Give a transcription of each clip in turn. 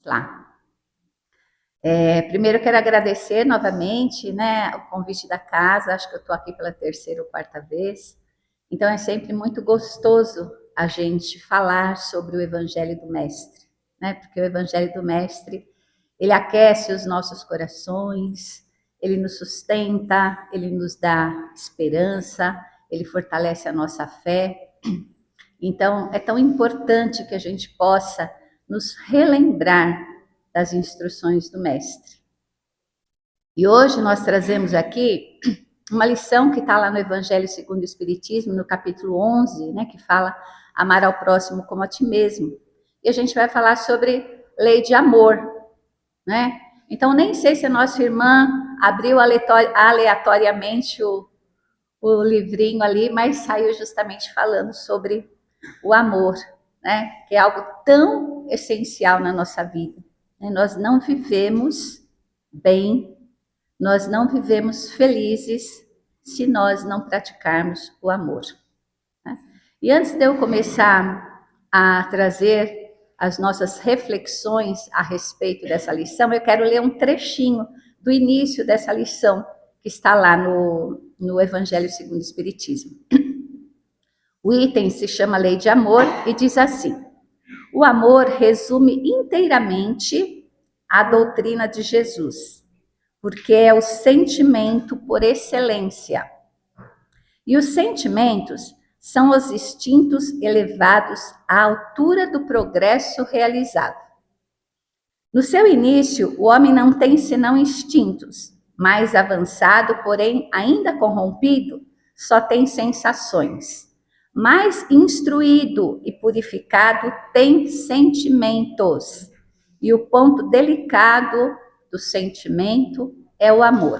lá. Primeiro eu quero agradecer novamente, né, o convite da casa. Acho que eu estou aqui pela terceira ou quarta vez. Então é sempre muito gostoso a gente falar sobre o Evangelho do Mestre, né? Porque o Evangelho do Mestre, ele aquece os nossos corações, ele nos sustenta, ele nos dá esperança, ele fortalece a nossa fé. Então é tão importante que a gente possa nos relembrar das instruções do Mestre. E hoje nós trazemos aqui uma lição que está lá no Evangelho segundo o Espiritismo, no capítulo 11, né, que fala amar ao próximo como a ti mesmo. E a gente vai falar sobre lei de amor, né? Então, nem sei se a nossa irmã abriu aleatoriamente o livrinho ali, mas saiu justamente falando sobre o amor, né? Que é algo tão essencial na nossa vida. Nós não vivemos bem, nós não vivemos felizes se nós não praticarmos o amor. Né? E antes de eu começar a trazer as nossas reflexões a respeito dessa lição, eu quero ler um trechinho do início dessa lição, que está lá no Evangelho segundo o Espiritismo. O item se chama Lei de Amor e diz assim: o amor resume inteiramente a doutrina de Jesus, porque é o sentimento por excelência. E os sentimentos são os instintos elevados à altura do progresso realizado. No seu início, o homem não tem senão instintos. Mais avançado, porém ainda corrompido, só tem sensações. Mais instruído e purificado tem sentimentos. E o ponto delicado do sentimento é o amor.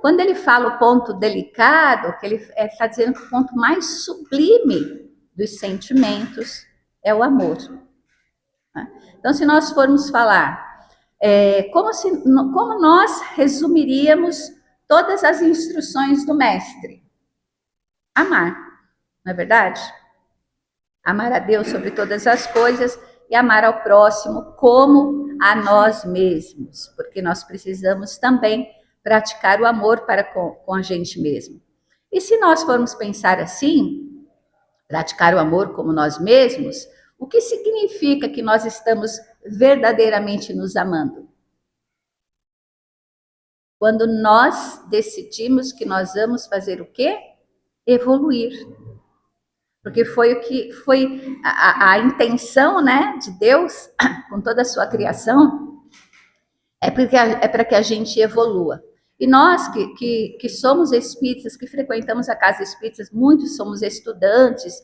Quando ele fala o ponto delicado, que ele está dizendo que o ponto mais sublime dos sentimentos é o amor. Então, se nós formos falar, como nós resumiríamos todas as instruções do Mestre? Amar, não é verdade? Amar a Deus sobre todas as coisas e amar ao próximo como a nós mesmos, porque nós precisamos também praticar o amor para com a gente mesmo. E se nós formos pensar assim, praticar o amor como nós mesmos, o que significa que nós estamos verdadeiramente nos amando? Quando nós decidimos que nós vamos fazer o quê? Evoluir. Porque foi o que foi a intenção, né, de Deus com toda a sua criação, é para que a gente evolua. E nós que somos espíritas, que frequentamos a casa espírita, muitos somos estudantes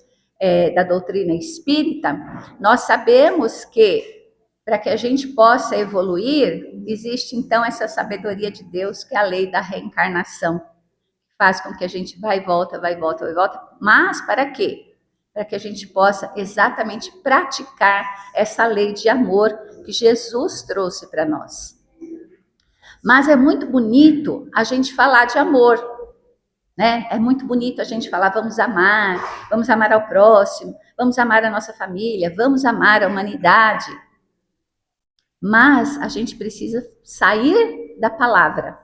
da doutrina espírita, nós sabemos que para que a gente possa evoluir, existe então essa sabedoria de Deus, que é a lei da reencarnação. Faz com que a gente vai e volta, vai e volta, vai e volta. Mas para quê? Para que a gente possa exatamente praticar essa lei de amor que Jesus trouxe para nós. Mas é muito bonito a gente falar de amor, né? É muito bonito a gente falar, vamos amar ao próximo, vamos amar a nossa família, vamos amar a humanidade. Mas a gente precisa sair da palavra.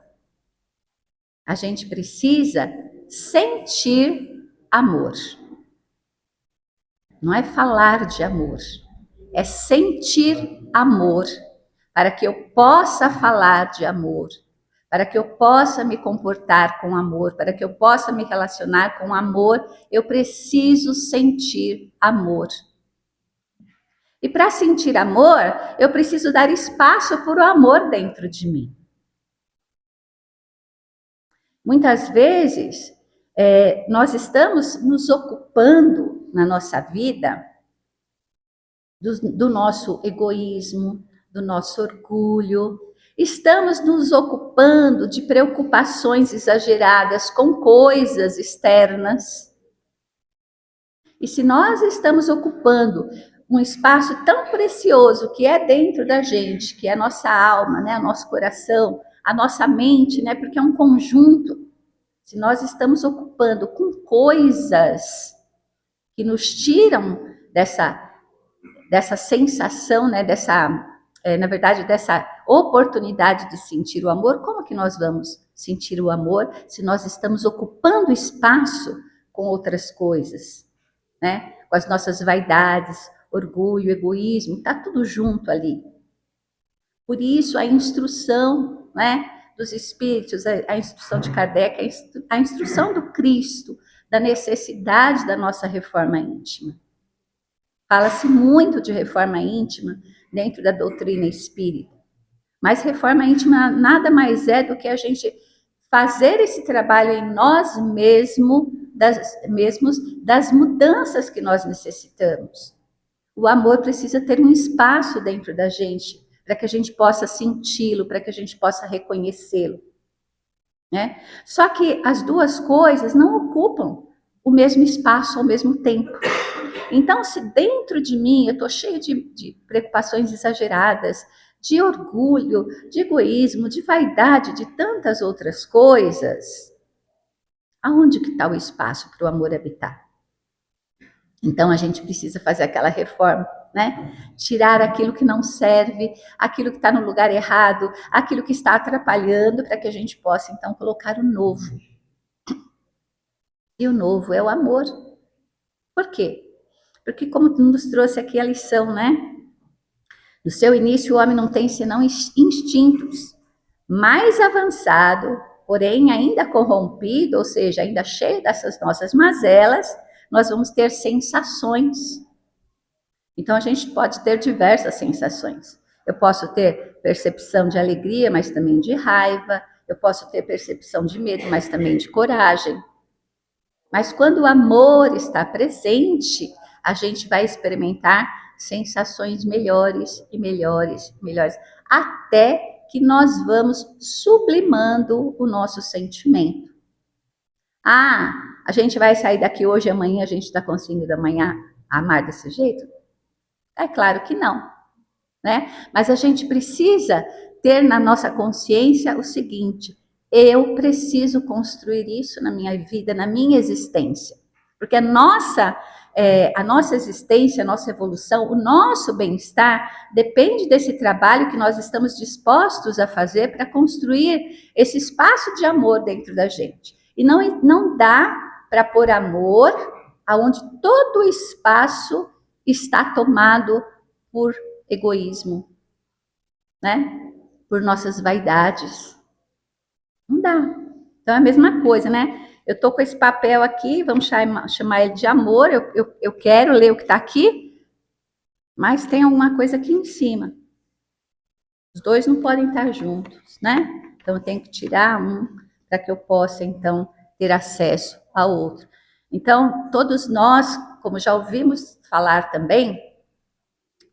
A gente precisa sentir amor. Não é falar de amor, é sentir amor, para que eu possa falar de amor, para que eu possa me comportar com amor, para que eu possa me relacionar com amor, eu preciso sentir amor. E para sentir amor, eu preciso dar espaço para o amor dentro de mim. Muitas vezes, nós estamos nos ocupando na nossa vida do nosso egoísmo, do nosso orgulho. Estamos nos ocupando de preocupações exageradas com coisas externas. E se nós estamos ocupando um espaço tão precioso que é dentro da gente, que é a nossa alma, né, o nosso coração, a nossa mente, né, porque é um conjunto. Se nós estamos ocupando com coisas que nos tiram dessa sensação, né, dessa na verdade, dessa oportunidade de sentir o amor. Como que nós vamos sentir o amor se nós estamos ocupando espaço com outras coisas, né? Com as nossas vaidades, orgulho, egoísmo, tá tudo junto ali. Por isso a instrução, né, dos espíritos, a instrução de Kardec, a instrução do Cristo, da necessidade da nossa reforma íntima. Fala-se muito de reforma íntima dentro da doutrina espírita, mas reforma íntima nada mais é do que a gente fazer esse trabalho em nós mesmos das mudanças que nós necessitamos. O amor precisa ter um espaço dentro da gente, para que a gente possa senti-lo, para que a gente possa reconhecê-lo, né? Só que as duas coisas não ocupam o mesmo espaço ao mesmo tempo. Então, se dentro de mim eu estou cheio de preocupações exageradas, de orgulho, de egoísmo, de vaidade, de tantas outras coisas, aonde que está o espaço para o amor habitar? Então, a gente precisa fazer aquela reforma, né? Tirar aquilo que não serve, aquilo que está no lugar errado, aquilo que está atrapalhando, para que a gente possa, então, colocar o novo. E o novo é o amor. Por quê? Porque, como nos trouxe aqui a lição, né? No seu início, o homem não tem senão instintos. Mais avançado, porém ainda corrompido, ou seja, ainda cheio dessas nossas mazelas, nós vamos ter sensações. Então, a gente pode ter diversas sensações. Eu posso ter percepção de alegria, mas também de raiva. Eu posso ter percepção de medo, mas também de coragem. Mas quando o amor está presente, a gente vai experimentar sensações melhores e melhores, melhores, até que nós vamos sublimando o nosso sentimento. Ah, a gente vai sair daqui hoje e amanhã a gente está conseguindo amanhã amar desse jeito? É claro que não, né? Mas a gente precisa ter na nossa consciência o seguinte: eu preciso construir isso na minha vida, na minha existência. Porque a nossa existência, a nossa evolução, o nosso bem-estar depende desse trabalho que nós estamos dispostos a fazer para construir esse espaço de amor dentro da gente. E não dá para pôr amor aonde todo o espaço está tomado por egoísmo, né? Por nossas vaidades. Não dá. Então é a mesma coisa, né? Eu tô com esse papel aqui, vamos chamar ele de amor, eu quero ler o que está aqui, mas tem alguma coisa aqui em cima. Os dois não podem estar juntos, né? Então eu tenho que tirar um para que eu possa, então, ter acesso ao outro. Então, todos nós, como já ouvimos falar também,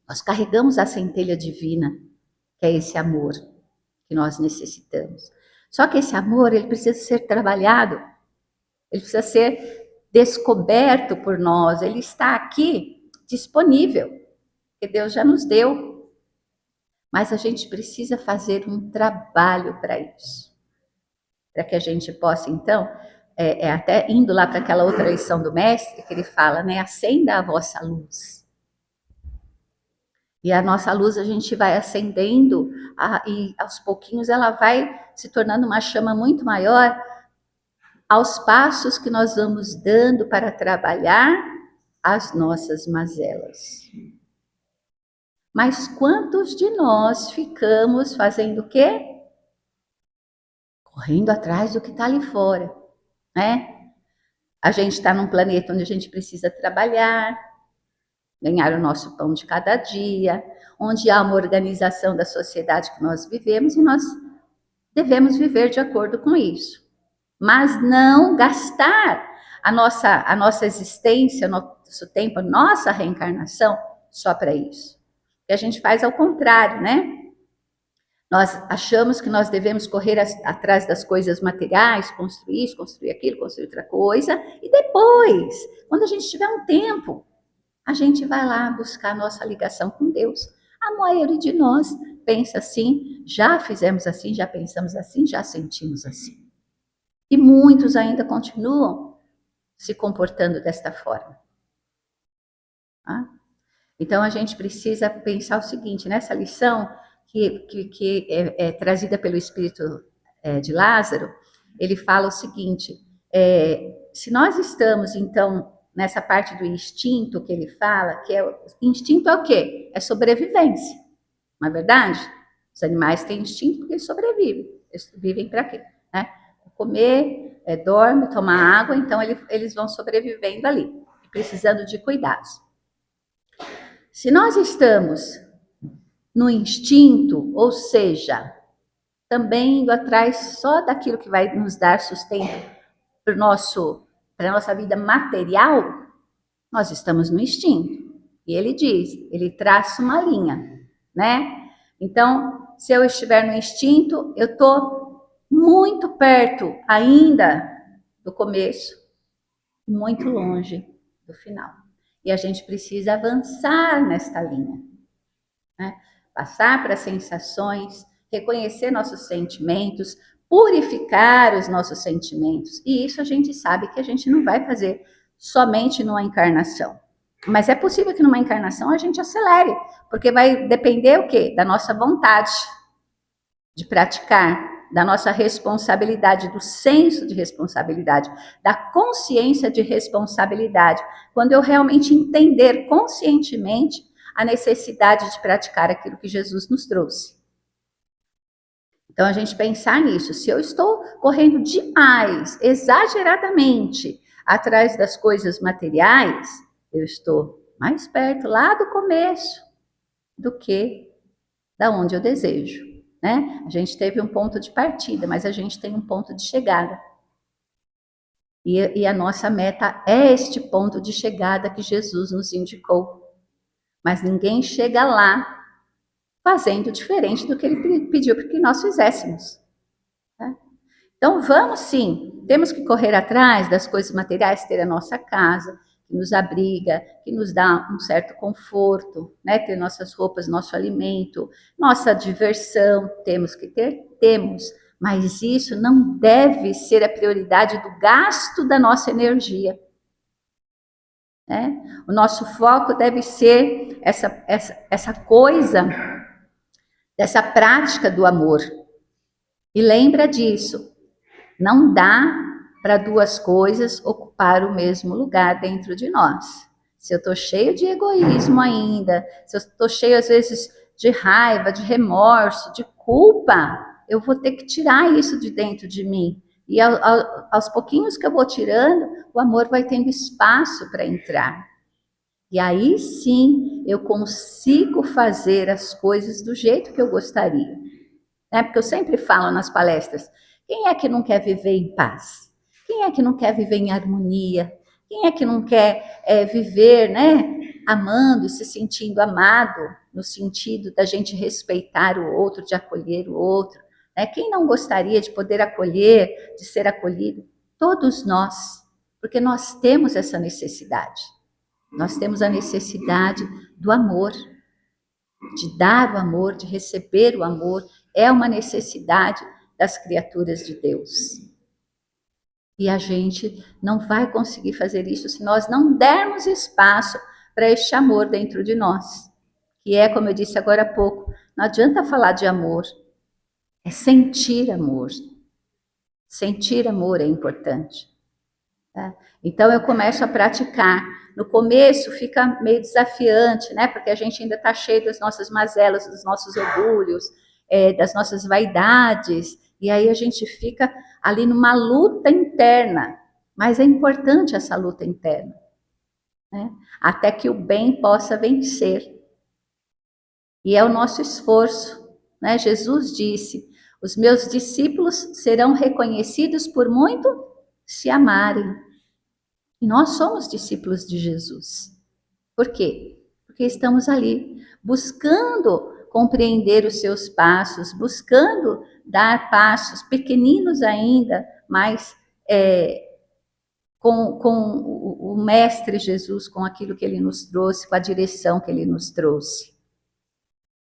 nós carregamos a centelha divina, que é esse amor que nós necessitamos. Só que esse amor, ele precisa ser trabalhado, ele precisa ser descoberto por nós, ele está aqui disponível, que Deus já nos deu. Mas a gente precisa fazer um trabalho para isso, para que a gente possa, então, até indo lá para aquela outra lição do mestre, que ele fala, né, acenda a vossa luz. E a nossa luz a gente vai acendendo e aos pouquinhos ela vai se tornando uma chama muito maior aos passos que nós vamos dando para trabalhar as nossas mazelas. Mas quantos de nós ficamos fazendo o quê? Correndo atrás do que está ali fora, né? A gente está num planeta onde a gente precisa trabalhar, ganhar o nosso pão de cada dia, onde há uma organização da sociedade que nós vivemos e nós devemos viver de acordo com isso. Mas não gastar a nossa existência, nosso tempo, a nossa reencarnação só para isso. E a gente faz ao contrário, né? Nós achamos que nós devemos correr atrás das coisas materiais, construir isso, construir aquilo, construir outra coisa, e depois, quando a gente tiver um tempo, a gente vai lá buscar a nossa ligação com Deus. A maioria de nós pensa assim, já fizemos assim, já pensamos assim, já sentimos assim. E muitos ainda continuam se comportando desta forma. Então a gente precisa pensar o seguinte, nessa lição, que é trazida pelo espírito de Lázaro, ele fala o seguinte: se nós estamos, então, nessa parte do instinto que ele fala, instinto é o quê? É sobrevivência, não é verdade? Os animais têm instinto porque eles sobrevivem. Eles vivem para quê? Né? Comer, dorme, tomar água, então eles vão sobrevivendo ali, precisando de cuidados. Se nós estamos no instinto, ou seja, também indo atrás só daquilo que vai nos dar sustento para a nossa vida material, nós estamos no instinto. E ele diz, ele traça uma linha, né? Então, se eu estiver no instinto, eu estou muito perto ainda do começo e muito longe do final. E a gente precisa avançar nesta linha, né? Passar para as sensações, reconhecer nossos sentimentos, purificar os nossos sentimentos. E isso a gente sabe que a gente não vai fazer somente numa encarnação. Mas é possível que numa encarnação a gente acelere, porque vai depender o quê? Da nossa vontade de praticar, da nossa responsabilidade, do senso de responsabilidade, da consciência de responsabilidade. Quando eu realmente entender conscientemente a necessidade de praticar aquilo que Jesus nos trouxe. Então, a gente pensar nisso. Se eu estou correndo demais, exageradamente, atrás das coisas materiais, eu estou mais perto lá do começo do que da onde eu desejo, né? A gente teve um ponto de partida, mas a gente tem um ponto de chegada. E a nossa meta é este ponto de chegada que Jesus nos indicou. Mas ninguém chega lá fazendo diferente do que ele pediu para que nós fizéssemos. Né? Então, vamos sim, temos que correr atrás das coisas materiais, ter a nossa casa, que nos abriga, que nos dá um certo conforto, né? Ter nossas roupas, nosso alimento, nossa diversão, temos que ter, temos, mas isso não deve ser a prioridade do gasto da nossa energia. Né? O nosso foco deve ser essa coisa, dessa prática do amor. E lembra disso, não dá para duas coisas ocupar o mesmo lugar dentro de nós. Se eu estou cheio de egoísmo ainda, se eu estou cheio às vezes de raiva, de remorso, de culpa, eu vou ter que tirar isso de dentro de mim. E aos pouquinhos que eu vou tirando, o amor vai tendo espaço para entrar. E aí sim eu consigo fazer as coisas do jeito que eu gostaria. Né? Porque eu sempre falo nas palestras, quem é que não quer viver em paz? Quem é que não quer viver em harmonia? Quem é que não quer viver, né, amando e se sentindo amado, no sentido da gente respeitar o outro, de acolher o outro? Né? Quem não gostaria de poder acolher, de ser acolhido? Todos nós, porque nós temos essa necessidade. Nós temos a necessidade do amor, de dar o amor, de receber o amor, é uma necessidade das criaturas de Deus. E a gente não vai conseguir fazer isso se nós não dermos espaço para este amor dentro de nós. Que é, como eu disse agora há pouco, não adianta falar de amor, é sentir amor. Sentir amor é importante. Tá? Então eu começo a praticar. No começo fica meio desafiante, né? Porque a gente ainda está cheio das nossas mazelas, dos nossos orgulhos, das nossas vaidades, e aí a gente fica ali numa luta interna. Mas é importante essa luta interna, né? Até que o bem possa vencer. E é o nosso esforço, né? Jesus disse: os meus discípulos serão reconhecidos por muito se amarem. E nós somos discípulos de Jesus. Por quê? Porque estamos ali buscando compreender os seus passos, buscando dar passos pequeninos ainda, mas com o Mestre Jesus, com aquilo que ele nos trouxe, com a direção que ele nos trouxe.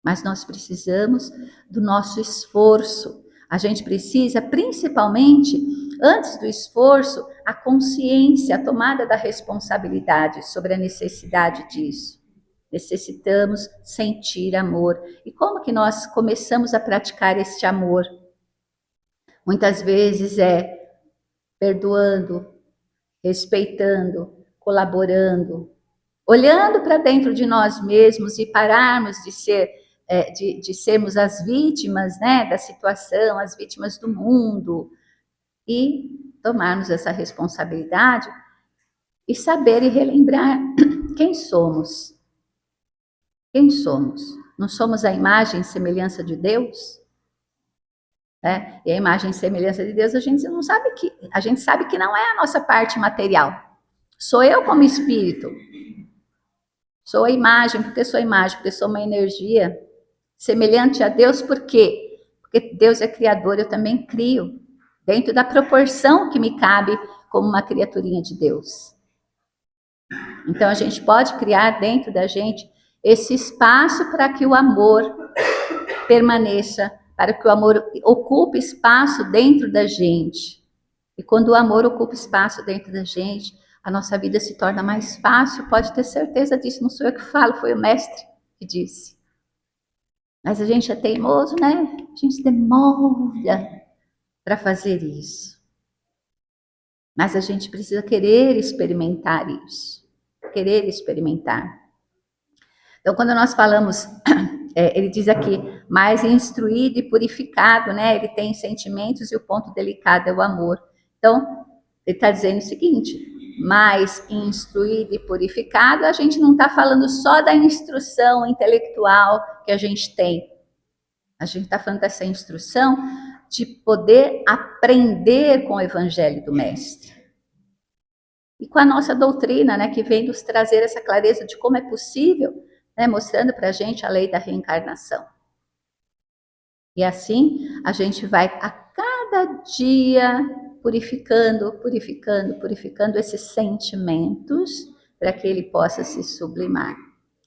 Mas nós precisamos do nosso esforço. A gente precisa, principalmente, antes do esforço, a consciência, a tomada da responsabilidade sobre a necessidade disso. necessitamos sentir amor. E como que nós começamos a praticar este amor? Muitas vezes é perdoando, respeitando, colaborando, olhando para dentro de nós mesmos e pararmos de sermos as vítimas, né, da situação, as vítimas do mundo, e tomarmos essa responsabilidade e saber e relembrar quem somos. Quem somos? Não somos a imagem e semelhança de Deus? E a imagem e semelhança de Deus, a gente sabe que não é a nossa parte material. Sou eu como espírito. Sou a imagem, porque sou imagem, porque sou uma energia semelhante a Deus, por quê? Porque Deus é criador, eu também crio, dentro da proporção que me cabe como uma criaturinha de Deus. Então a gente pode criar dentro da gente esse espaço para que o amor permaneça, para que o amor ocupe espaço dentro da gente. E quando o amor ocupa espaço dentro da gente, a nossa vida se torna mais fácil, pode ter certeza disso, não sou eu que falo, foi o mestre que disse. Mas a gente é teimoso, né? A gente demora para fazer isso. Mas a gente precisa querer experimentar isso. Querer experimentar. Então, quando nós falamos, ele diz aqui, mais instruído e purificado, né? Ele tem sentimentos e o ponto delicado é o amor. Então, ele está dizendo o seguinte, mais instruído e purificado, a gente não está falando só da instrução intelectual que a gente tem. A gente está falando dessa instrução de poder aprender com o Evangelho do Mestre. E com a nossa doutrina, né, que vem nos trazer essa clareza de como é possível, né, mostrando para a gente a lei da reencarnação. E assim, a gente vai a cada dia purificando esses sentimentos para que ele possa se sublimar.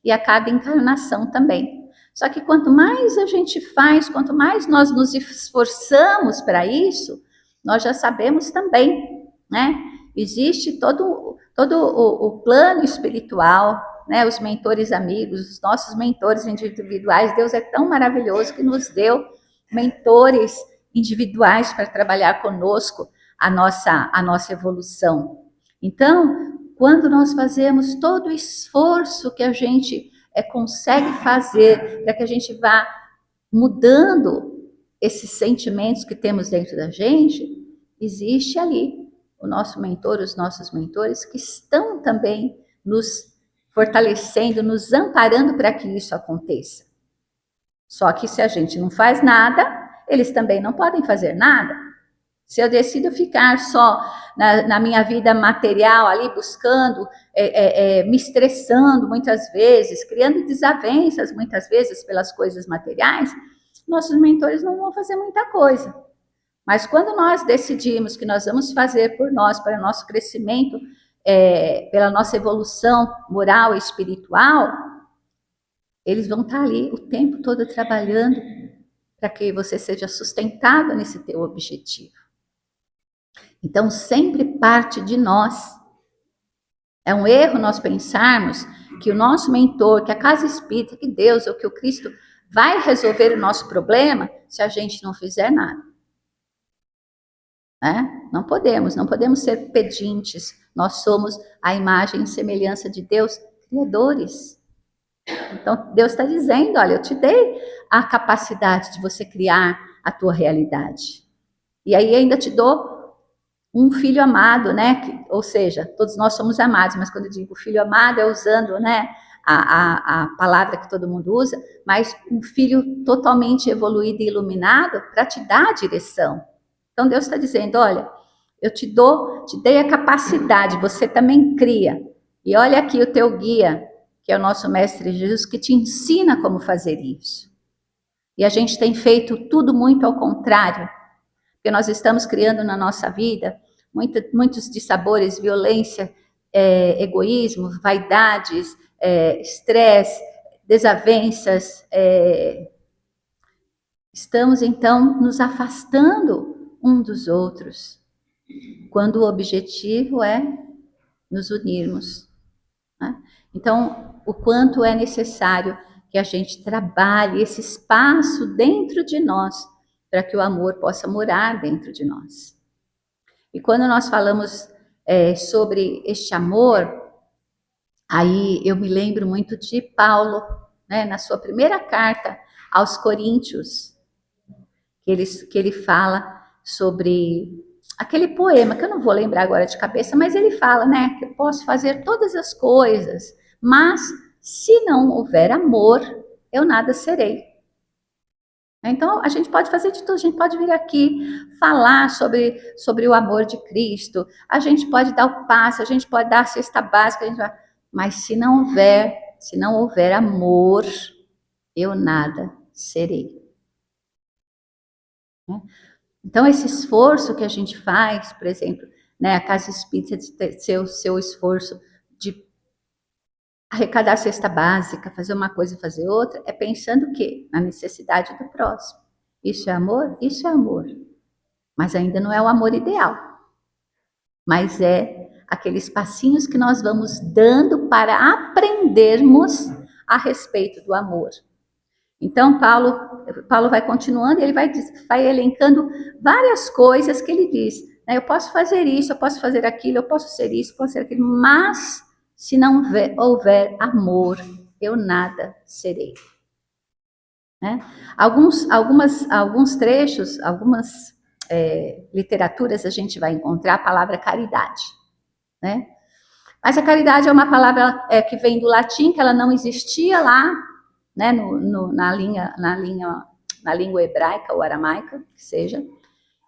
E a cada encarnação também. Só que quanto mais a gente faz, quanto mais nós nos esforçamos para isso, nós já sabemos também, né? Existe todo o plano espiritual, né? Os mentores amigos, os nossos mentores individuais. Deus é tão maravilhoso que nos deu mentores individuais para trabalhar conosco a nossa evolução. Então, quando nós fazemos todo o esforço que a gente consegue fazer para que a gente vá mudando esses sentimentos que temos dentro da gente, existe ali o nosso mentor, os nossos mentores que estão também nos fortalecendo, nos amparando para que isso aconteça. Só que se a gente não faz nada, eles também não podem fazer nada. Se eu decido ficar só na minha vida material ali, buscando, me estressando muitas vezes, criando desavenças muitas vezes pelas coisas materiais, nossos mentores não vão fazer muita coisa. Mas quando nós decidimos que nós vamos fazer por nós, para o nosso crescimento, pela nossa evolução moral e espiritual, eles vão estar ali o tempo todo trabalhando para que você seja sustentado nesse teu objetivo. Então, sempre parte de nós. É um erro nós pensarmos que o nosso mentor, que a casa espírita, que Deus ou que o Cristo vai resolver o nosso problema se a gente não fizer nada. Não podemos ser pedintes. Nós somos a imagem e semelhança de Deus, criadores. Então, Deus está dizendo, olha, eu te dei a capacidade de você criar a tua realidade. E aí ainda te dou um filho amado, né? Ou seja, todos nós somos amados, mas quando eu digo filho amado é usando, né, a palavra que todo mundo usa, mas um filho totalmente evoluído e iluminado para te dar a direção. Então Deus está dizendo, olha, eu te dei a capacidade, você também cria. E olha aqui o teu guia, que é o nosso Mestre Jesus, que te ensina como fazer isso. E a gente tem feito tudo muito ao contrário, porque nós estamos criando na nossa vida muitos dissabores, violência, egoísmo, vaidades, estresse, desavenças. Estamos, então, nos afastando um dos outros, quando o objetivo é nos unirmos. Né? Então, o quanto é necessário que a gente trabalhe esse espaço dentro de nós, para que o amor possa morar dentro de nós. E quando nós falamos sobre este amor, aí eu me lembro muito de Paulo, né, na sua primeira carta aos Coríntios, que ele fala sobre aquele poema, que eu não vou lembrar agora de cabeça, mas ele fala, né, que eu posso fazer todas as coisas, mas se não houver amor, eu nada serei. Então, a gente pode fazer de tudo, a gente pode vir aqui falar sobre o amor de Cristo, a gente pode dar o passe, a gente pode dar a cesta básica, mas se não houver amor, eu nada serei. Então, esse esforço que a gente faz, por exemplo, né, a Casa Espírita de ter seu esforço de arrecadar a cesta básica, fazer uma coisa e fazer outra, é pensando o quê? Na necessidade do próximo. Isso é amor? Isso é amor. Mas ainda não é o amor ideal. Mas é aqueles passinhos que nós vamos dando para aprendermos a respeito do amor. Então, Paulo vai continuando, ele vai elencando várias coisas que ele diz. Né? Eu posso fazer isso, eu posso fazer aquilo, eu posso ser isso, eu posso ser aquilo, mas se não houver amor, eu nada serei. Né? Alguns trechos, algumas literaturas a gente vai encontrar a palavra caridade. Né? Mas a caridade é uma palavra que vem do latim, que ela não existia lá, né, na língua hebraica ou aramaica, que seja.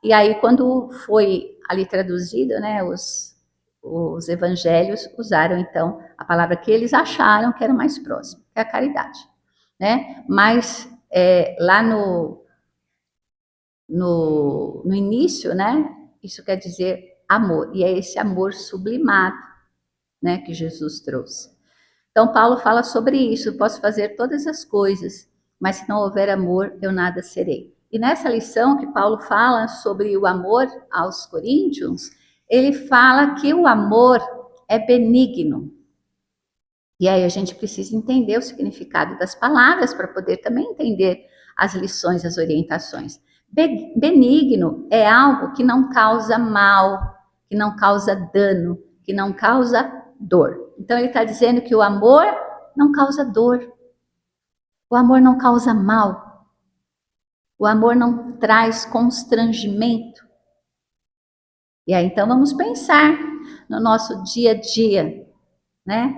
E aí, quando foi ali traduzido, né, os evangelhos usaram, então, a palavra que eles acharam que era mais próxima, que é a caridade. Né? Mas lá no início, né, isso quer dizer amor, e é esse amor sublimado, né, que Jesus trouxe. Então, Paulo fala sobre isso, posso fazer todas as coisas, mas se não houver amor, eu nada serei. E nessa lição que Paulo fala sobre o amor aos coríntios, ele fala que o amor é benigno. E aí a gente precisa entender o significado das palavras para poder também entender as lições, as orientações. Benigno é algo que não causa mal, que não causa dano, que não causa dor. Então ele está dizendo que o amor não causa dor, o amor não causa mal, o amor não traz constrangimento. E aí então vamos pensar no nosso dia a dia, né?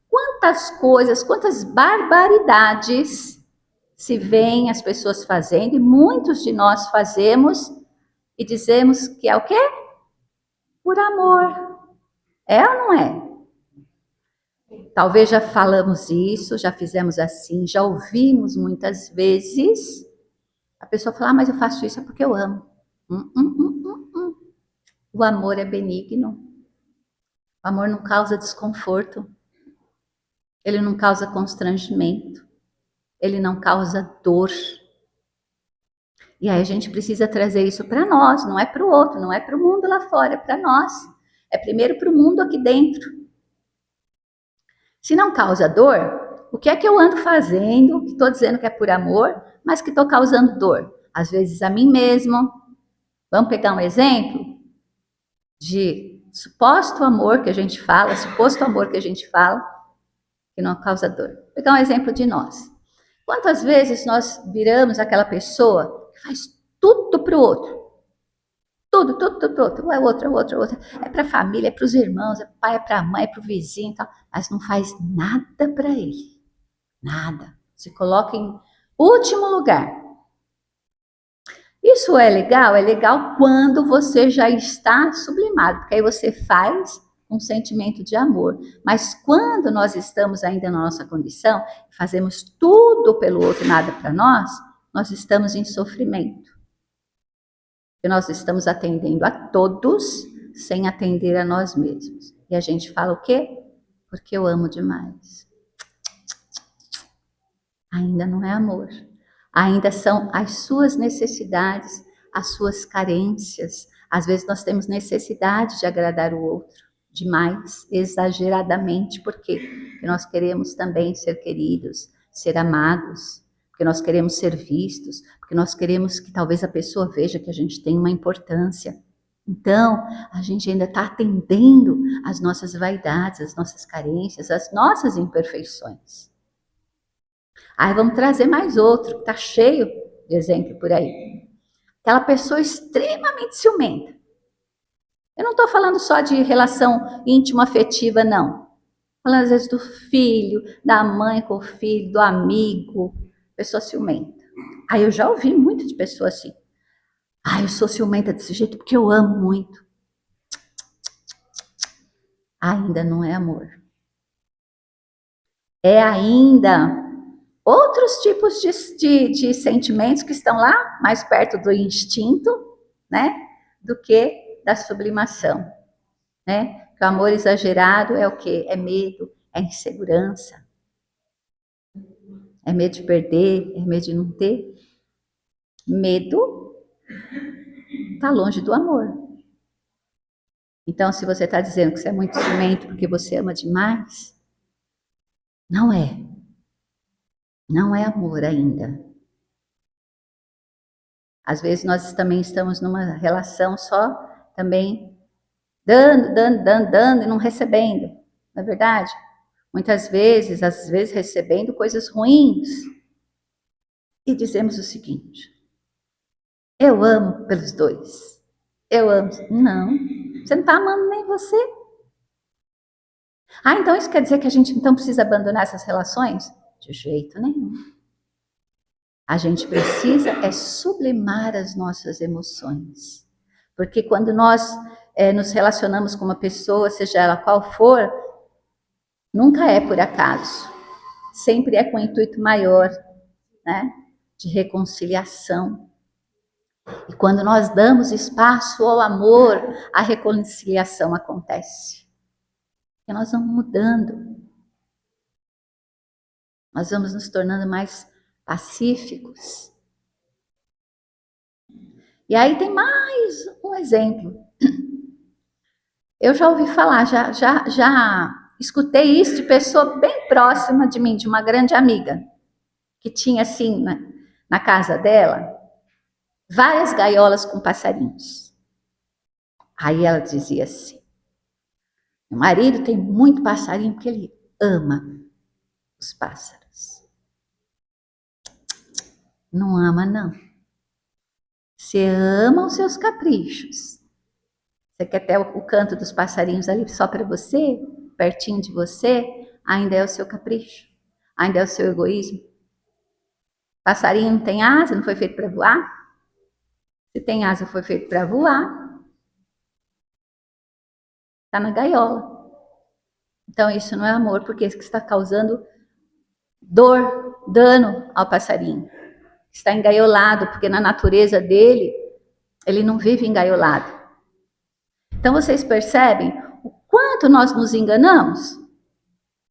Quantas coisas, quantas barbaridades se veem as pessoas fazendo, e muitos de nós fazemos, e dizemos que é o quê? Por amor. É ou não é? Talvez já falamos isso, já fizemos assim, já ouvimos muitas vezes. A pessoa fala, mas eu faço isso é porque eu amo. O amor é benigno. O amor não causa desconforto. Ele não causa constrangimento. Ele não causa dor. E aí a gente precisa trazer isso para nós, não é para o outro, não é para o mundo lá fora, é para nós. É primeiro para o mundo aqui dentro. Se não causa dor, o que é que eu ando fazendo, que estou dizendo que é por amor, mas que estou causando dor? Às vezes a mim mesmo. Vamos pegar um exemplo de suposto amor que a gente fala, que não causa dor. Vou pegar um exemplo de nós. Quantas vezes nós viramos aquela pessoa que faz tudo para o outro? Tudo para o outro. É outra. É para a família, é para os irmãos, é para o pai, é para a mãe, é para o vizinho e tal. Mas não faz nada para ele. Nada. Se coloca em último lugar. Isso é legal quando você já está sublimado, porque aí você faz um sentimento de amor. Mas quando nós estamos ainda na nossa condição, fazemos tudo pelo outro e nada para nós estamos em sofrimento. Porque nós estamos atendendo a todos sem atender a nós mesmos. E a gente fala o quê? Porque eu amo demais. Ainda não é amor. Ainda são as suas necessidades, as suas carências. Às vezes nós temos necessidade de agradar o outro. demais, exageradamente, porque nós queremos também ser queridos, ser amados, porque nós queremos ser vistos, porque nós queremos que talvez a pessoa veja que a gente tem uma importância. Então, a gente ainda está atendendo às nossas vaidades, às nossas carências, às nossas imperfeições. Aí vamos trazer mais outro, que está cheio de exemplo por aí. Aquela pessoa extremamente ciumenta. Eu não estou falando só de relação íntima afetiva, não. Falando às vezes do filho, da mãe com o filho, do amigo, pessoa ciumenta. Aí eu já ouvi muito de pessoa assim. Eu sou ciumenta desse jeito porque eu amo muito. Ainda não é amor. É ainda outros tipos de sentimentos que estão lá, mais perto do instinto, né? Do que da sublimação, né? O amor exagerado é o quê? É medo, é insegurança. É medo de perder, é medo de não ter. Medo está longe do amor. Então, se você está dizendo que você é muito ciumento porque você ama demais, não é. Não é amor ainda. Às vezes nós também estamos numa relação só, também dando e não recebendo. Não é verdade? Muitas vezes, às vezes recebendo coisas ruins. E dizemos o seguinte: eu amo pelos dois. Eu amo. Não, você não está amando nem você. Então isso quer dizer que a gente então precisa abandonar essas relações? De jeito nenhum. A gente precisa sublimar as nossas emoções. Porque quando nós nos relacionamos com uma pessoa, seja ela qual for, nunca é por acaso. Sempre é com um intuito maior, né? De reconciliação. E quando nós damos espaço ao amor, a reconciliação acontece. E nós vamos mudando. Nós vamos nos tornando mais pacíficos. E aí tem mais um exemplo. Eu já ouvi falar, já escutei isso de pessoa bem próxima de mim, de uma grande amiga, que tinha assim, na casa dela, várias gaiolas com passarinhos. Aí ela dizia assim: meu marido tem muito passarinho porque ele ama os pássaros. Não ama, não. Você ama os seus caprichos. Você quer ter o canto dos passarinhos ali só para você, pertinho de você, ainda é o seu capricho, ainda é o seu egoísmo. Passarinho não tem asa, não foi feito para voar? Se tem asa, foi feito para voar. Está na gaiola. Então isso não é amor, porque isso que está causando dor, dano ao passarinho. Está engaiolado, porque na natureza dele, ele não vive engaiolado. Então vocês percebem o quanto nós nos enganamos?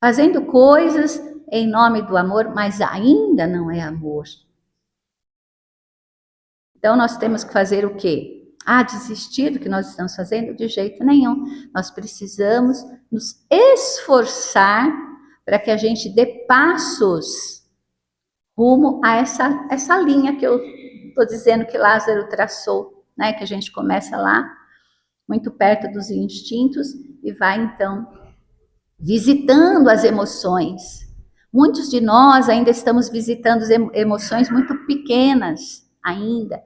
Fazendo coisas em nome do amor, mas ainda não é amor. Então nós temos que fazer o quê? Desistir do que nós estamos fazendo? De jeito nenhum. Nós precisamos nos esforçar para que a gente dê passos rumo a essa linha que eu estou dizendo que Lázaro traçou, né? Que a gente começa lá, muito perto dos instintos, e vai então visitando as emoções. Muitos de nós ainda estamos visitando emoções muito pequenas ainda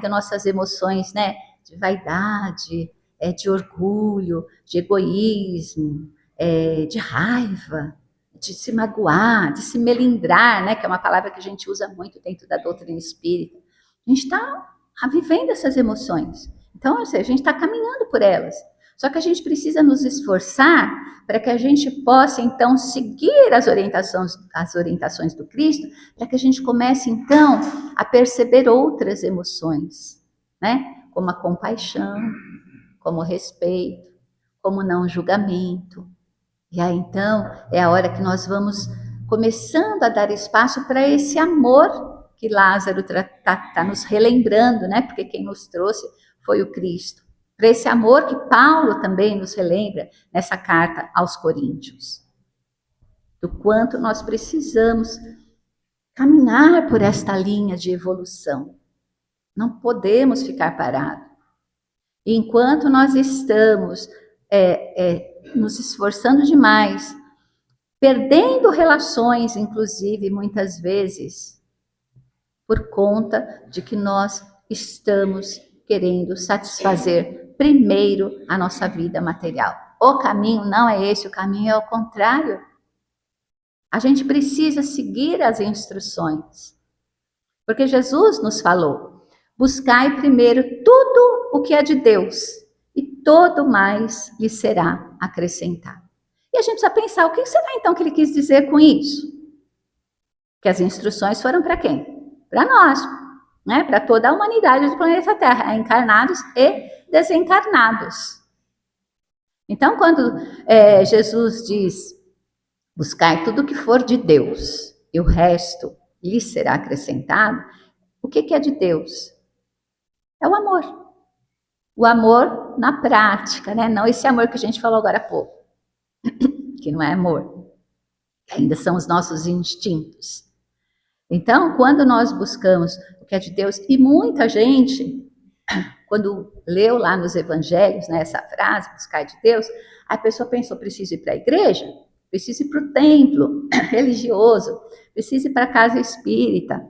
nossas emoções, né, de vaidade, de orgulho, de egoísmo, de raiva, de se magoar, de se melindrar, né, que é uma palavra que a gente usa muito dentro da doutrina espírita. A gente está vivendo essas emoções. Então, a gente está caminhando por elas. Só que a gente precisa nos esforçar para que a gente possa, então, seguir as orientações do Cristo, para que a gente comece, então, a perceber outras emoções, né? Como a compaixão, como o respeito, como o não julgamento. E aí, então, é a hora que nós vamos começando a dar espaço para esse amor que Lázaro está nos relembrando, né? Porque quem nos trouxe foi o Cristo. para esse amor que Paulo também nos relembra nessa carta aos Coríntios. Do quanto nós precisamos caminhar por esta linha de evolução. Não podemos ficar parados. E enquanto nós estamos nos esforçando demais, perdendo relações, inclusive, muitas vezes, por conta de que nós estamos querendo satisfazer primeiro a nossa vida material. O caminho não é esse, o caminho é o contrário. A gente precisa seguir as instruções. Porque Jesus nos falou: buscai primeiro tudo o que é de Deus, e todo mais lhe será acrescentado. E a gente precisa pensar, o que será então que ele quis dizer com isso? Que as instruções foram para quem? Para nós, né? Para toda a humanidade do planeta Terra, encarnados e desencarnados. Então, quando Jesus diz, buscai tudo o que for de Deus, e o resto lhe será acrescentado, o que é de Deus? É o amor. O amor na prática, né? Não esse amor que a gente falou agora há pouco, que não é amor. Ainda são os nossos instintos. Então, quando nós buscamos o que é de Deus, e muita gente, quando leu lá nos evangelhos, né, essa frase, buscar de Deus, a pessoa pensou, preciso ir para a igreja, preciso ir para o templo religioso, preciso ir para a casa espírita.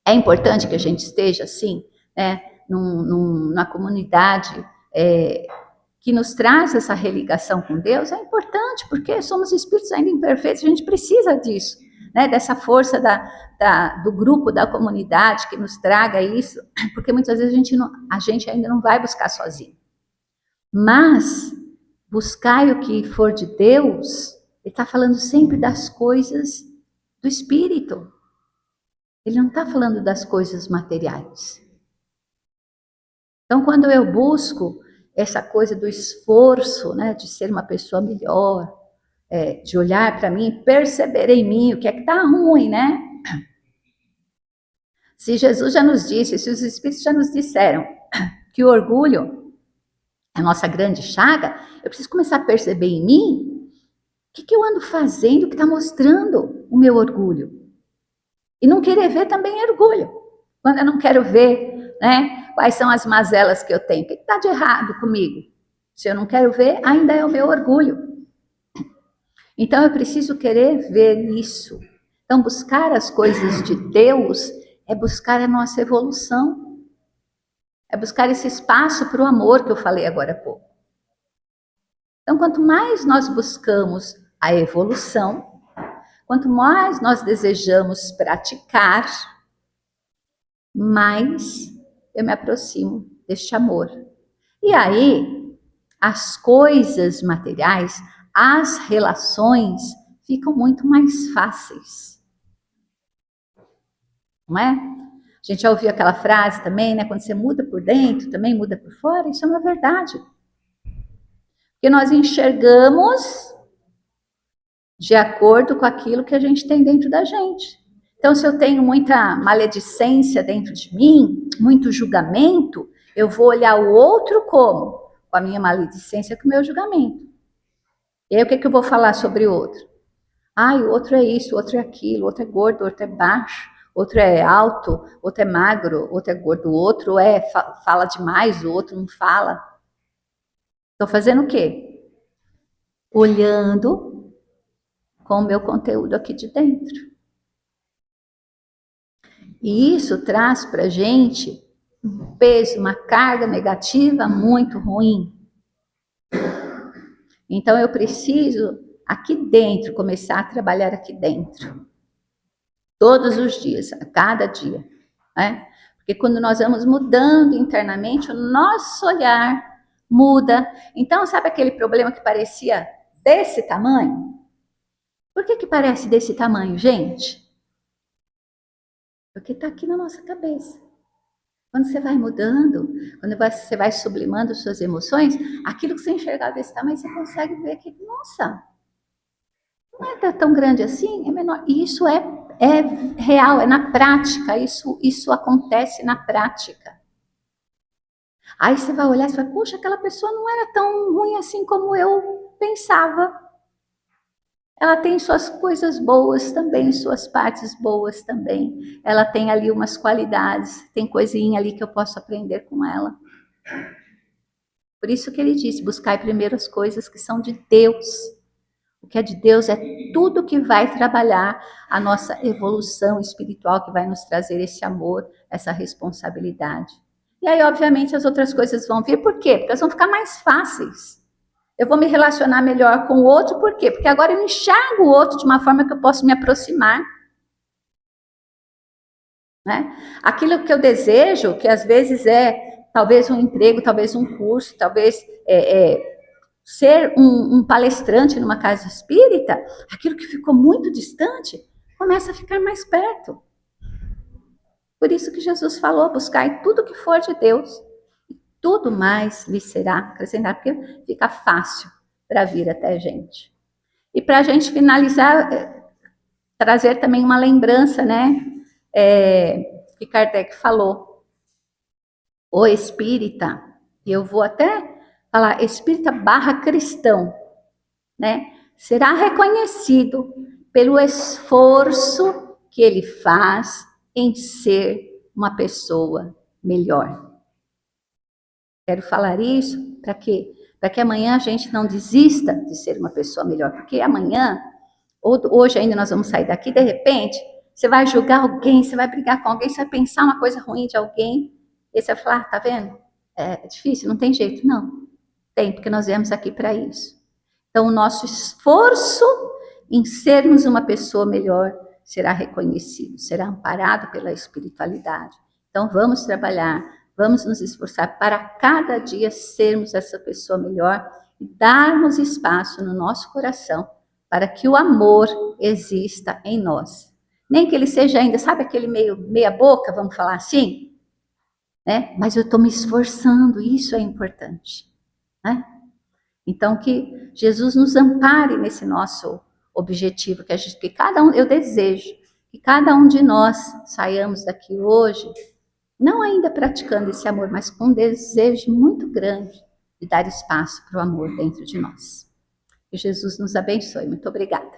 É importante que a gente esteja assim, né, na comunidade que nos traz essa religação com Deus, é importante, porque somos espíritos ainda imperfeitos, a gente precisa disso, né, dessa força do grupo, da comunidade, que nos traga isso, porque muitas vezes a gente ainda não vai buscar sozinho. Mas, buscai o que for de Deus, ele está falando sempre das coisas do Espírito. Ele não está falando das coisas materiais. Então, quando eu busco essa coisa do esforço, né, de ser uma pessoa melhor, de olhar para mim, perceber em mim o que é que está ruim, né? Se Jesus já nos disse, se os Espíritos já nos disseram que o orgulho é a nossa grande chaga, eu preciso começar a perceber em mim o que eu ando fazendo que está mostrando o meu orgulho. E não querer ver também é orgulho. Quando eu não quero ver, né, quais são as mazelas que eu tenho, o que está de errado comigo? Se eu não quero ver, ainda é o meu orgulho. Então eu preciso querer ver isso. Então buscar as coisas de Deus é buscar a nossa evolução. É buscar esse espaço para o amor que eu falei agora há pouco. Então quanto mais nós buscamos a evolução, quanto mais nós desejamos praticar, mais eu me aproximo deste amor. E aí, as coisas materiais, as relações ficam muito mais fáceis. Não é? A gente já ouviu aquela frase também, né? Quando você muda por dentro, também muda por fora. Isso é uma verdade. Porque nós enxergamos de acordo com aquilo que a gente tem dentro da gente. Então, se eu tenho muita maledicência dentro de mim, muito julgamento, eu vou olhar o outro como? Com a minha maledicência, com o meu julgamento. E aí, o que eu vou falar sobre o outro? O outro é isso, o outro é aquilo, o outro é gordo, o outro é baixo, o outro é alto, o outro é magro, o outro é gordo, o outro fala demais, o outro não fala. Estou fazendo o quê? Olhando com o meu conteúdo aqui de dentro. E isso traz para a gente um peso, uma carga negativa muito ruim. Então eu preciso, aqui dentro, começar a trabalhar aqui dentro. Todos os dias, a cada dia. Né? Porque quando nós vamos mudando internamente, o nosso olhar muda. Então, sabe aquele problema que parecia desse tamanho? Por que parece desse tamanho, gente? Porque está aqui na nossa cabeça. Quando você vai mudando, quando você vai sublimando suas emoções, aquilo que você enxergar desse tamanho, você consegue ver que, nossa, não é tão grande assim, é menor. E isso é real, é na prática, isso acontece na prática. Aí você vai olhar e vai, puxa, aquela pessoa não era tão ruim assim como eu pensava. Ela tem suas coisas boas também, suas partes boas também. Ela tem ali umas qualidades, tem coisinha ali que eu posso aprender com ela. Por isso que ele disse, buscai primeiro as coisas que são de Deus. O que é de Deus é tudo que vai trabalhar a nossa evolução espiritual, que vai nos trazer esse amor, essa responsabilidade. E aí, obviamente, as outras coisas vão vir. Por quê? Porque elas vão ficar mais fáceis. Eu vou me relacionar melhor com o outro, por quê? Porque agora eu enxergo o outro de uma forma que eu posso me aproximar. Né? Aquilo que eu desejo, que às vezes é talvez um emprego, talvez um curso, talvez ser um palestrante numa casa espírita, aquilo que ficou muito distante, começa a ficar mais perto. Por isso que Jesus falou, buscai tudo que for de Deus, e tudo mais lhe será acrescentado, porque fica fácil para vir até a gente. E para a gente finalizar, trazer também uma lembrança, né, que Kardec falou, o espírita, e eu vou até falar espírita / cristão, né, será reconhecido pelo esforço que ele faz em ser uma pessoa melhor. Quero falar isso para quê? Para que amanhã a gente não desista de ser uma pessoa melhor, porque amanhã, ou hoje ainda nós vamos sair daqui, de repente, você vai julgar alguém, você vai brigar com alguém, você vai pensar uma coisa ruim de alguém, e você vai falar, tá vendo? É difícil, não tem jeito. Não, tem, porque nós viemos aqui para isso. Então, o nosso esforço em sermos uma pessoa melhor será reconhecido, será amparado pela espiritualidade. Então, vamos trabalhar, vamos nos esforçar para cada dia sermos essa pessoa melhor e darmos espaço no nosso coração para que o amor exista em nós. Nem que ele seja ainda, sabe aquele meia boca, vamos falar assim? Né? Mas eu estou me esforçando, isso é importante. Né? Então, que Jesus nos ampare nesse nosso objetivo, que cada um, eu desejo, que cada um de nós saiamos daqui hoje, não ainda praticando esse amor, mas com um desejo muito grande de dar espaço para o amor dentro de nós. Que Jesus nos abençoe. Muito obrigada.